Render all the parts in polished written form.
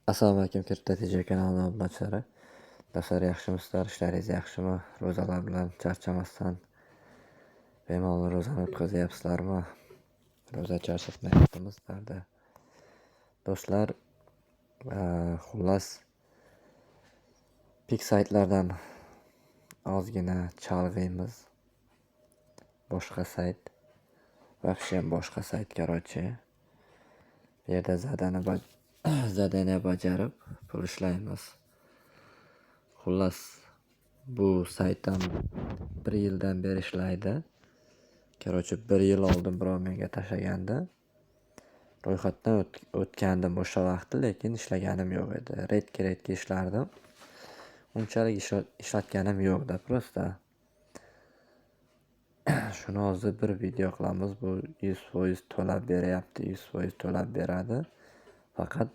Assalomu alaykum, Kirta TJ kanalining obunachilari. Do'stlar, yaxshimisizlar? Ishlaringiz yaxshimi? Ro'zalar bilan charchamasdan bemalol ro'zani o'tkazyapsizlarmi? Ro'za charchatmayapmizlarda. Do'stlar, xullas pik saytlardan ozgina chalg'iymiz. Boshqa sayt, вообще boshqa sayt, короче. Bu yerda zadaniya bajarib pul ishlaymiz. Xullas, bu saytdan 1 yildan beri ishlaydi. Короче, 1 yil oldin birov menga tashlagandi. Ro'yxatdan o'tgandim o'sha vaqtda, lekin ishlaganim yo'q edi. Redki ishlardim. Unchalik ishlatganim yo'qda, prosta. Shuni hozir bir video qilamiz. Bu 100% to'lab beryapti, 100% to'lab beradi. Faqat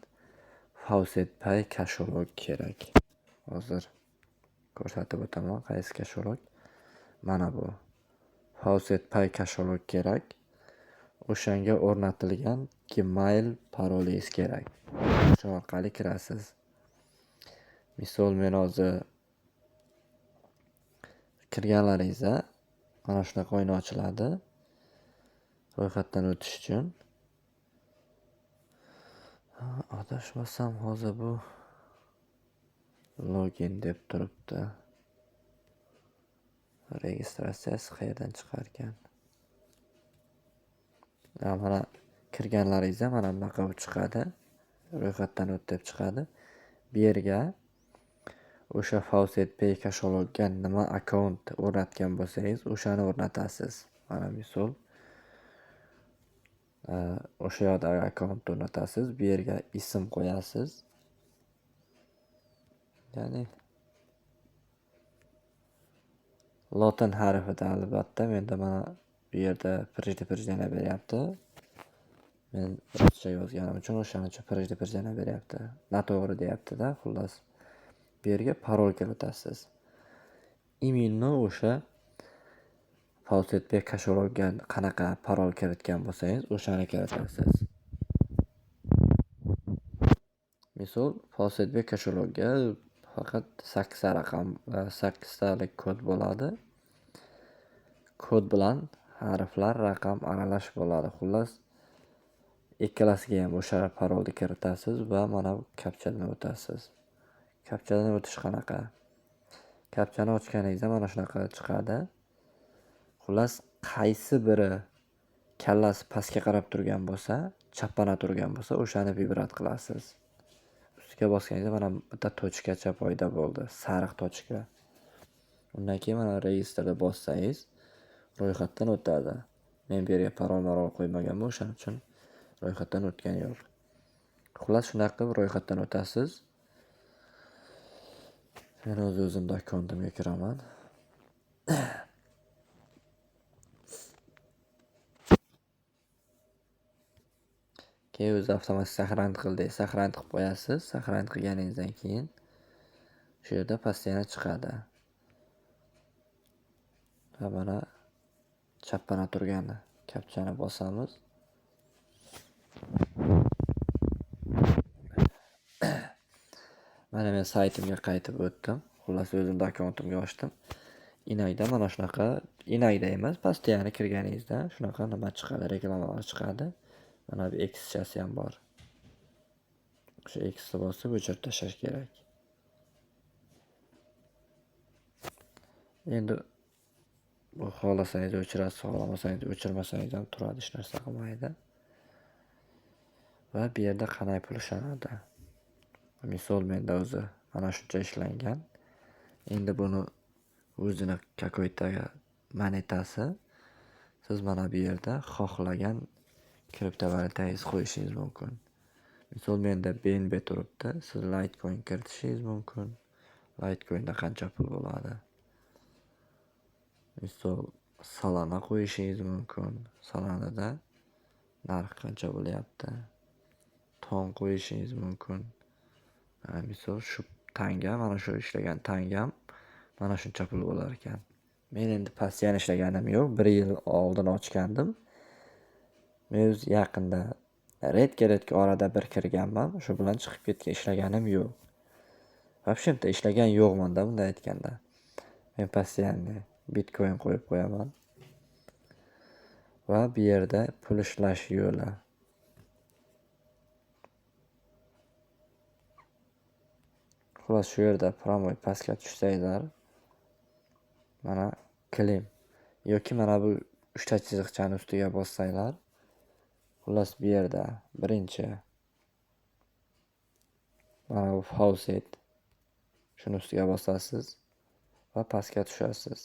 Faucet Pay kasholog kerak. Hozir ko'rsatib o'taman, qaysi kasholog. Mana bu. Faucet Pay kasholog kerak. O'shanga o'rnatilgan Gmail parolingiz kerak. Shu orqali kirasiz. Misol, men hozir kirganlaringizda mana shunaqa o'yin ochiladi. Ro'yxatdan o'tish uchun. Adashmasam hozir bu login deb turibdi. Registratsiyasi qayerdan chiqar ekan? Mana kirganlaringizda mana bunaqa chiqadi. Ro'yxatdan o't deb chiqadi. Bu yerga o'sha Faucet Pay kashologga nima akkaunt o'rnatgan bo'lsangiz, o'shani o'rnatasiz. Mana misol, o'sha yoqda akkaunt o'rnatasiz. Bu yerga ism qo'yasiz. Ya'ni lotin harfida albatta. Menda mana bu yerda pirjana beryapti. Men ruscha yozganim uchun o'shaning uchun pirjana beryapti. Noto'g'ri deyapti-da, xullas. Bu yerga parol kiritasiz. Imенно o'sha Faucet Pay kashologga qanaqa parol kiritgan bo'lsangiz, o'shani kiritasiz. Misol, Faucet Pay kashologga faqat 8 raqam va 8 talik kod bo'ladi. Kod bilan harflar, raqam aralash bo'ladi. Xullas, ikkalasiga ham o'sha parolni kiritasiz va mana bu kapchadan o'tasiz. Kapchadan o'tish qanaqa? Kapchani ochganingizda mana shunaqa chiqadi. Xullas, qaysi biri kallasi pastga qarab turgan bo'lsa, chapana turgan bo'lsa, o'shani vibrat qilasiz. Ustiga bosganingizda mana bitta tochkacha paydo bo'ldi, sariq tochka. Undan keyin mana registrda bossangiz, ro'yxatdan o'tadi. Men bu yerga parol qo'ymaganman, o'shaning uchun ro'yxatdan o'tgani yo'q. Xullas, shunaqa qilib ro'yxatdan o'tasiz. Men o'zimda akkauntimga kiraman. Keyin o'zi avtomatik saqlanib qildi. Saqlanib qilib qo'yasiz. Saqlanib qilganingizdan keyin shu yerda pastga chiqadi. Va mana chapana turgani kapchani bosamiz. Mana men saytimga qaytib o'tdim. Xullas, o'zimda akkauntimga ochdim. Inakda mana shunaqa, inakda emas, pastga yana kirganingizda shunaqa nima chiqadi, reklamalar chiqadi. Mana bu X-chasi ham bor. O'sha X-ni bosib o'chirib tashlash kerak. Endi bu xohlasangiz o'chirasiz, xohlamasangiz o'chirmasangiz ham turadi, hech narsa qilmaydi. Va bu yerda qanday pul ishlanadi? Misol, menda o'zi mana shuncha ishlangan. Endi buni o'zini какой-то monetasi. Siz mana bu yerda xohlagan kriptovalyutangiz qo'yishingiz mumkin. Misol, menda BNB turibdi. Siz Litecoin kiritishingiz mumkin. Litecoinda qancha pul bo'ladi? Misol, Solana qo'yishingiz mumkin. Solanada narx qancha bo'lyapti? Ton qo'yishingiz mumkin. Misol, shu tanga, mana shu ishlagan tangam mana shuncha pul bo'lar ekan. Men endi passiyan ishlaganim yo'q. 1 yil oldin ochgandim. Men o'z yaqinda Redga orada bir kirganman, shu bilan chiqib ketgan, ishlaganim yo'q. Вообще-то ishlagan yo'qman-da bunday aytganda. Men постоянно bitcoin qo'yib qo'yaman. Va bu yerda pul ishlash yo'li. Xullas shu yerda promoy pastga tushsanglar, mana claim yoki mana bu 3 ta chiziqchani ustiga bossanglar, xullas bu yerda birinchi mana bu faucet shuni ustiga bosasiz va pastga tushasiz.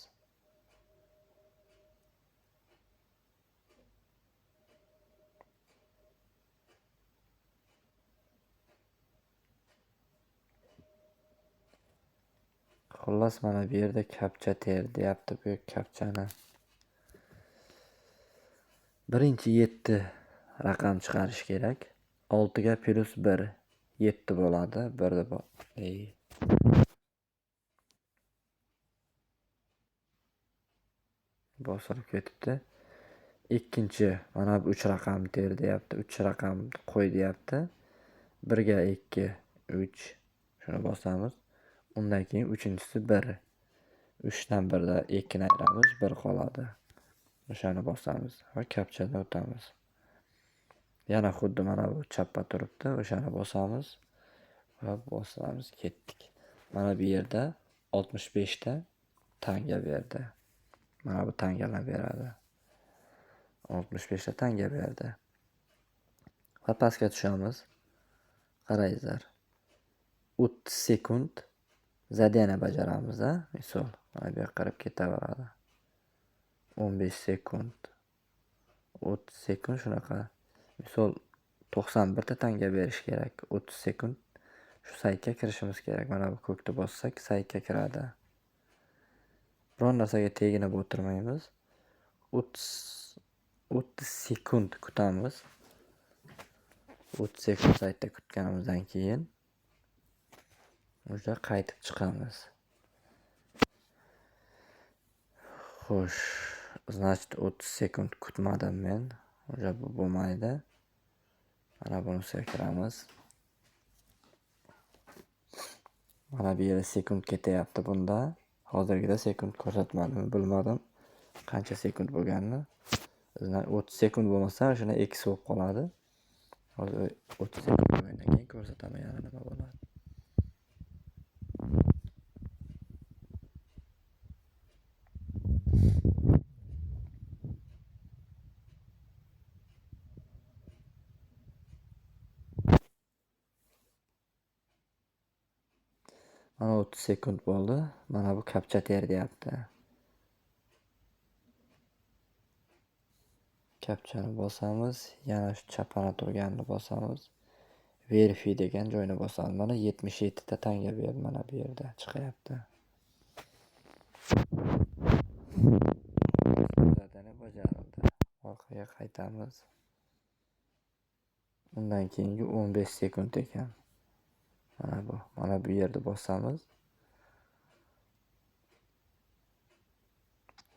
Xullas mana bu yerda kapcha ter deyapti. Bu kapchani birinchi 7 raqam chiqarish kerak. 6 ga plus 1 7 bo'ladi. 1 da bosilib ketibdi. Ikkinchi mana bu 3 raqam ter deyapti. 3 raqam qo'y deyapti. 1 ga 2 3 shuni bosamiz. Undan keyin uchinchisi 1. 3 dan 1 da 2 ni ayiramiz, 1 qoladi. O'shani bosamiz va kapchadan o'tamiz. Yana xuddi mana bu chappa turibdi. O'shani bosamiz va bosamiz, ketdik. Mana bu yerda 65 ta tanga berdi. Mana bu tangalar beradi. 65 ta tanga berdi. Va pastga tushamiz. Qarangizlar. 30 sekund zadena bajaramiz, misol. Mana bu yoqqa qarab ketaveradi. 15 sekund. 30 sekund shunaqa. Misol 91 ta tanga berish kerak. 30 sekund shu saytga kirishimiz kerak. Mana bu ko'kni bossak saytga kiradi. Biron narsaga teginib o'tirmaymiz. 30 sekund kutamiz. 30 sekund saytda kutganimizdan keyin o'sha qaytib chiqamiz. Xo'sh, значит 30 sekund kutmadim men. O'sha bu bo'lmaydi. Mana bunisiga kiramiz. Mana bu yerda sekund ketyapti bunda. Hozirgida sekund ko'rsatmadim, bilmadim qancha sekund bo'lganini. 30 sekund bo'lmasa, shuna x bo'lib qoladi. Hozir 30 sekund bo'lgandan keyin ko'rsataman yana nima bo'ladi. Mana 30 sekund bo'ldi. Mana bu kapcha ter deyapti. Kapchani bosamiz, yana shu chapana turganini bosamiz. Verify degan joyni bosamiz. Mana 77 ta tanga berdi, mana bu yerda chiqyapti. Zadani bajarildi. Orqaga qaytamiz. Undan keyingi 15 sekund ekan. Mana bu yerda bosamiz.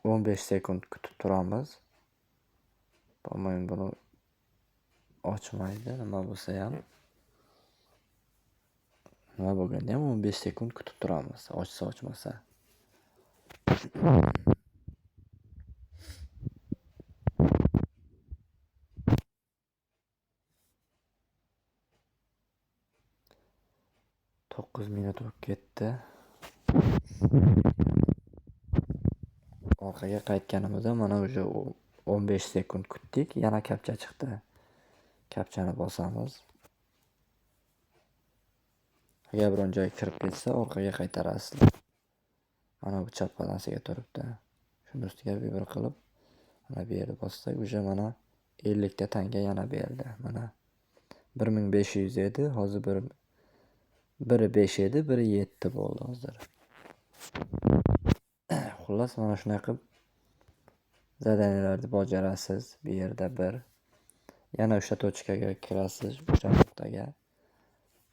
15 sekund kutib turamiz. Bo'lmaydi, buni ochmaydi, nima bo'lsa ham. Nima bo'lganda ham 15 sekund kutib turamiz, ochsa ochmasa. To'qqiz minut o'tib ketdi. Orqaga qaytganimizda mana o'sha 15 sekund kutdik, yana kapcha chiqdi. Kapchani bosamiz. Agar biron joyga kirib ketsa, orqaga qaytarasiz. Mana bu chap balansiga turibdi. Shuni ustiga bir qilib, mana bu yerga bossak, o'sha mana 50 ta tanga yana berdi. Mana 1500 edi, hozir biri 5 edi, biri 7 bo'ldi hozir. Xullas mana shunday qilib zadaniyalarni bajarasiz. Bu yerda bir yana o'sha tochkaga kirasiz, o'sha nuqtaga.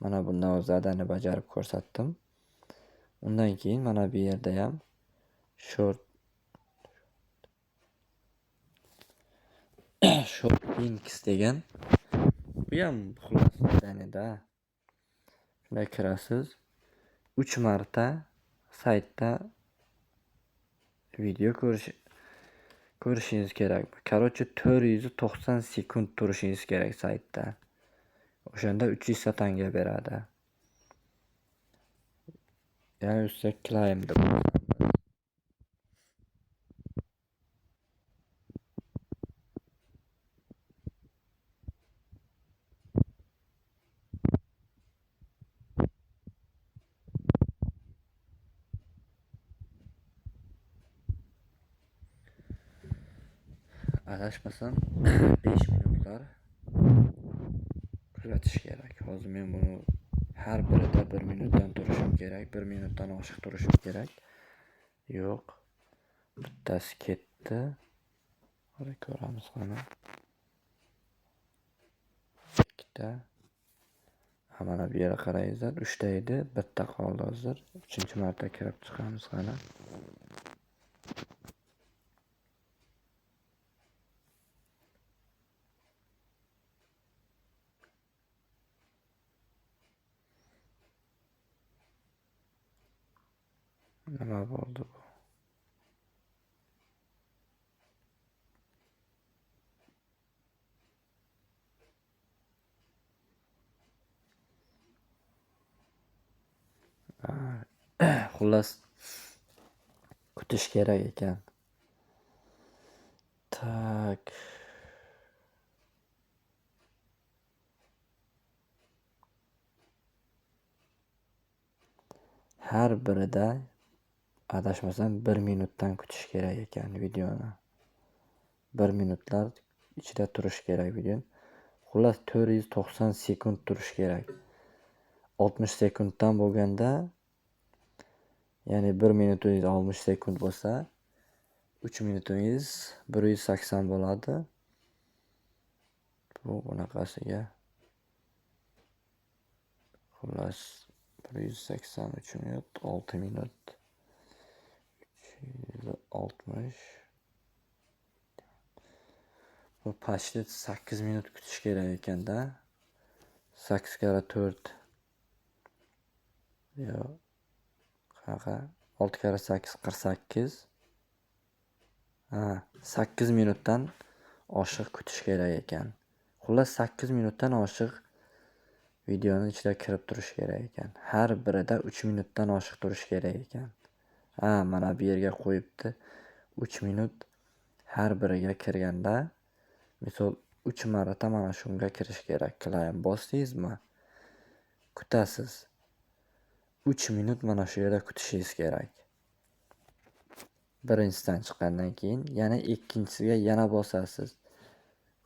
Mana bundan zadani bajarib ko'rsatdim. Undan keyin mana bu yerda ham short links degan Bu ham xulosadanida. Shunday kirasiz. 3 marta saytda video ko'rishingiz kerak. Короче, 490 sekund turishingiz kerak saytda. O'shanda 300 tanga beradi. Ya'ni ustiga claim deb adashmasam 5 minutlar kuzatish kerak. Hozir men buni har birida 1 minutdan turishim kerak, 1 minutdan oshiq turishim kerak. Yo'q. Bittasi ketdi. Hozir ko'ramiz qani. Ikkita. Mana bu yerga qarayingizlar, 3 ta edi, bitta qoldi hozir. 3-marta kirib chiqamiz qani. Nima bo'ldi bu? Xullas kutish kerak ekan. Tak. Har birida adashmasam 1 minutdan kutish kerak ekan videoni. 1 minutlar ichida turish kerak video. Xullas 490 sekund turish kerak. 60 sekunddan bo'lganda, ya'ni 1 minutingiz 60 sekund bo'lsa, 3 minutingiz 180 bo'ladi. Bu bunaqasiga. Xullas 183 minut, 6 minut. 360. Bu почти 8 minut kutish kerak ekanda. 8 kara 4. Yo. Qanaqa? 6 kara 8 48. 8 minutdan oshiq kutish kerak ekan. Xullas 8 minutdan oshiq videoning ichida kirib turish kerak ekan. Har birida 3 minutdan oshiq turish kerak ekan. Mana bu yerga qo'yibdi. 3 minut har biriga kirganda, misol 3 marta mana shunga kirish kerak. Claim bosdingizmi? Kutasiz. 3 minut mana shu yerda kutishingiz kerak. Birinchisidan chiqqandan keyin yana ikkinchisiga yana bosasiz.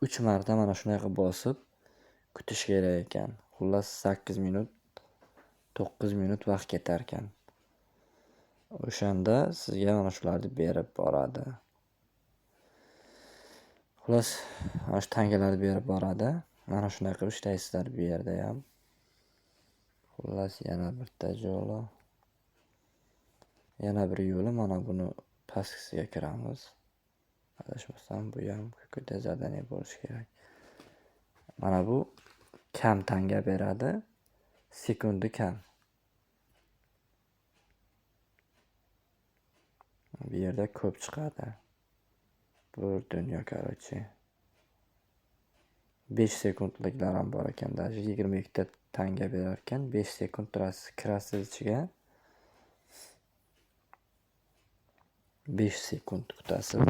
3 marta mana shunday qilib bosib kutish kerak ekan. Xullas 8 minut, 9 minut vaqt ketar ekan. O'shanda sizga mana shularni berib boradi. Xullas, mana shu tangalarni berib boradi. Mana shunday qilib ishlaysizlar bu yerda ham. Xullas, yana bitta yo'li. Yana bir yo'li mana buni pastisiga kiramiz. Adashmasam bu ham какое-то задание bo'lishi kerak. Mana bu kam tanga beradi. Sekundi kam. Bu yerda ko'p chiqadi. Bu dunyo короче. 5 sekundliklar ham bor ekan. Даже 22 ta tanga berar ekan. 5 sekund turasiz, kirasiz ichiga. 5 sekund kutasiz.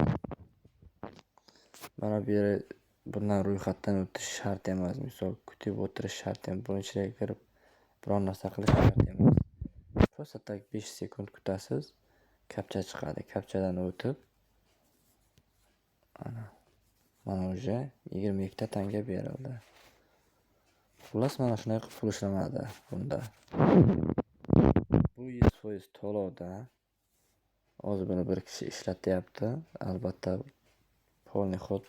Mana bu yer bundan ro'yxatdan o'tish shart emas. Misol kutib o'tirish shart emas. Buni ichiga kirib biron narsa qilish shart emas. Просто так 5 sekund kutasiz. Kapcha chiqadi. Kapchadan o'tib mana уже 22 ta tanga berildi. Xullas mana shunday qilib pul ishlamadi bunda. Bu 100% to'lovda. Hozir buni bir kishi ishlatyapti. Albatta polniy xod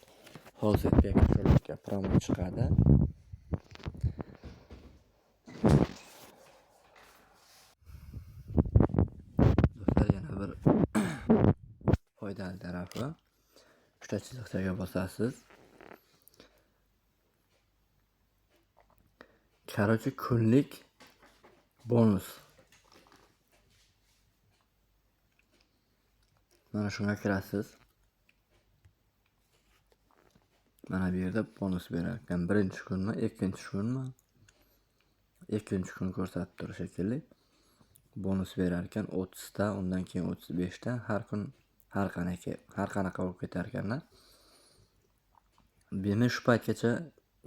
hozirgi kошелёкка promo chiqadi. Yana bir foydali tarafi. Uchta chiziqchaga bosasiz. Короче, kunlik bonus. Mana shunga kirasiz. Mana bu yerda bonus berar ekan. Birinchi kunmi, ikkinchi kunmi? Ikkinchi kun ko'rsatib turibdi shekilli. Bonus berar ekan 30 ta, undan keyin 35 ta, har kun har qanaqa bo'lib ketar ekanlar. Men shu paytgacha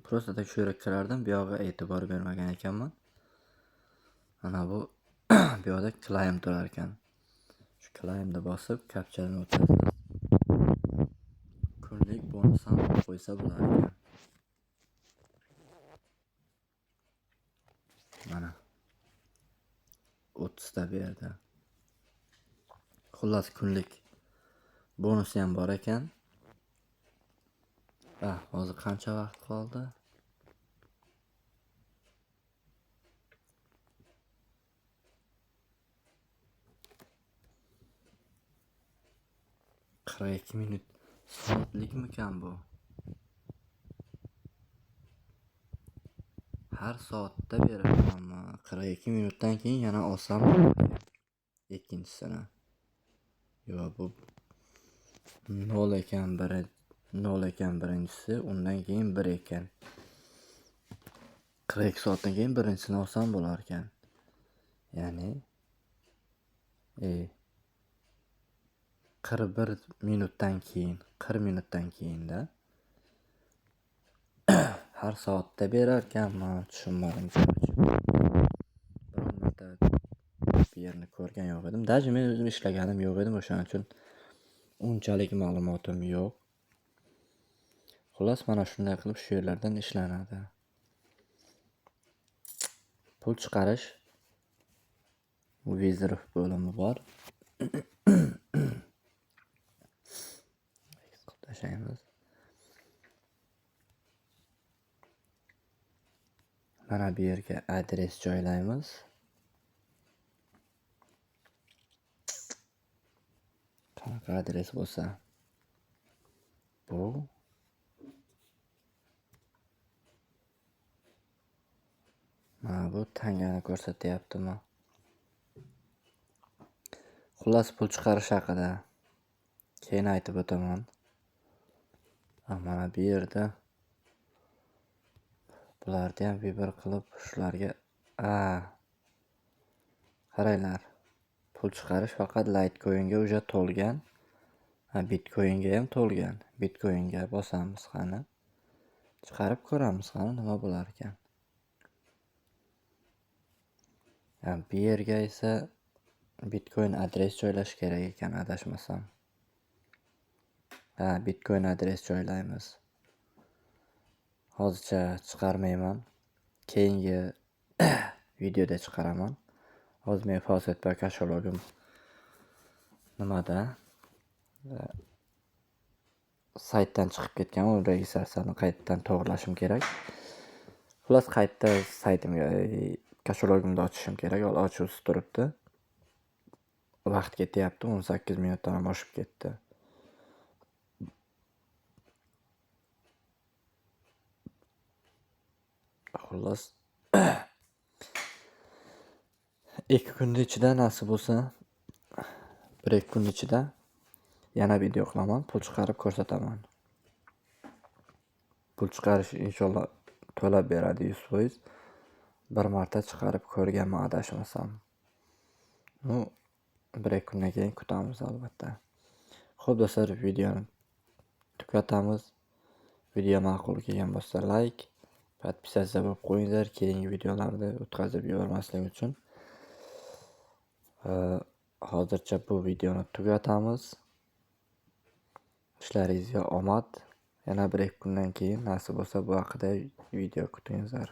просто tekshirib kirardim, bu yoqqa e'tibor bermagan ekanman. Mana bu bu yoqda claim turar ekan. Shu claimni bosib, kapchani o'tkazasiz. Kunlik bonus ham qo'ysa bo'lar ekan. Mana 30 ta bu yerda. Xullas kunlik bonusi ham bor ekan. Hozir qancha vaqt qoldi? -2 minut. Soatlikmikan bu? Har soatda beramanmi? 42 minutdan keyin yana olsam ikkinchisini. Yo'q, bu 0 ekan, 0 ekan birinchisi, undan keyin 1 ekan. 42 soatdan keyin birinchisini olsam bo'lar ekan. Ya'ni 41 minutdan keyin, 40 minutdan keyinda har soatda berar ekanmi? Tushunmadim. Biron marta bu yerni ko'rgan yo'q edim. Даже men o'zim ishlaganim yo'q edim, o'shaning uchun unchalik ma'lumotim yo'q. Xullas, mana shunday qilib shu yerlardan ishlanadi. Pul chiqarish Wizarov bo'limi bor. Tashlaymiz. Mana bu yerga adres joylaymiz. Qanaqa adres bo'lsa bu mana bu tangani ko'rsatyaptimi? Xullas, pul chiqarish haqida keyin aytib o'taman. Mana bu yerda bularni ham bir qilib shularga qaranglar. Pul chiqarish faqat Litecoin'ga уже to'lgan. Bitcoin'ga ham to'lgan. Bitcoin'ga bosamiz qani. Chiqarib ko'ramiz qani nima bo'lar ekan. Bu yerga esa Bitcoin adres joylash kerak ekan, adashmasam. Bitcoin adres joylaymiz. Hozircha chiqarmayman. Keyingi videoda chiqaraman. Hozir men Fawcett kashologim nimada? Saytdan chiqib ketgan, u registratsiyani qaytadan to'g'rilashim kerak. Xullas, qayta saytimga kashologimni ochishim kerak. Ochuvsiz turibdi. Vaqt ketyapti, 18 minutdan ham oshib ketdi. Xullas 2 kun ichida nasib bo'lsa 1-2 kun ichida yana video qilaman, pul chiqarib ko'rsataman. Pul chiqarish inshaalloh to'lab beradi 100%. Bir marta chiqarib ko'rganman, adashmasam. 1-2 kundan keyin kutamiz albatta. Xo'p do'stlar, videoni tugatamiz. Video ma'qul kelgan bo'lsa like, podpisatsiya bo'lib qo'yinglar, keyingi videolarni o'tkazib yubormaslik uchun. Hozircha bu videoni tugatamiz. Ishlaringizga omad. Yana 1-2 kundan keyin nasib bo'lsa bu haqida video kutingizlar.